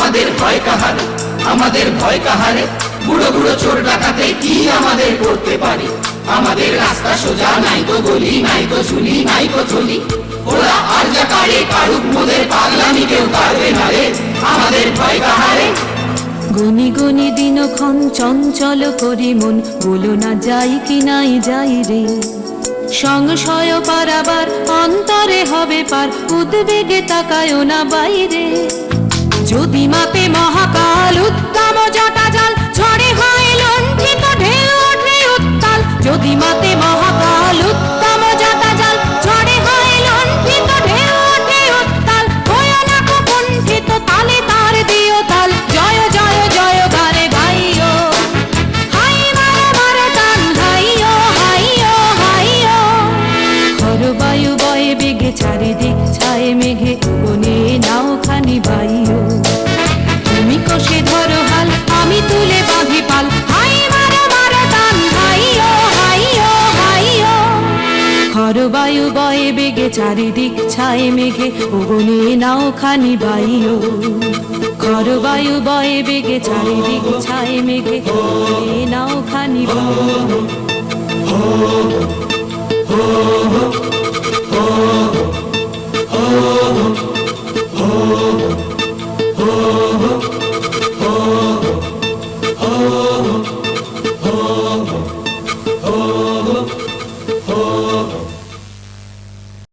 আমাদের ভয় কাহারে, আমাদের ভয় কাহারে। বুড়ো বুড়ো চোর ডাকাতে কি আমাদের করতে পারে? আমাদের রাস্তা সোজা, নাই তো গলি, নাই তো ঝুলি, নাই তো থলি। ওরা আর যা কারে কারুক, মোদের পাগলামি কেউ কারবে না রে। আমাদের ভয় কাহারে। গুনি গুনি দিনক্ষণ চঞ্চল করি মন, বলো না যাই কি নাই যাই রে। সংশয় পারাবার অন্তরে হবে পার, উদ্বেগে তাকায়ও না বাইরে। যদি মাপে মহাকাল উত্তম জটা জাল, ঝড়ে হয় লঞ্চিত ঢেউ ওঠে উত্তাল। যদি মাপে মহাকাল উত্তম জটা জাল, ঝড়ে হয় লঞ্চিত ঢেউ ওঠে উত্তাল। হয়ো না কো কুণ্ঠিত, তালে তার দিও তাল। জয় জয় জয় গানে গাইও, হাই মারো মারো টান, হাইও হাইও হাইও। খর বায়ু বয়ে বেগে, চারিদিক ছায়ে মেঘে, কোনে নাও খানি বাইও। তুমি কষে ধরো হাল, আমি তুলে বাঁধি পাল। হাই মারো মারো টান, হাইও হাইও হাইও। খর বায়ু বয়ে বেগে, চারিদিক ছায়ে মেঘে, ওগনে নাও খানি বাইও। খর বায়ু বয়ে বেগে, চারিদিক ছায়ে মেঘে, ওগনে নাও খানি বাইও।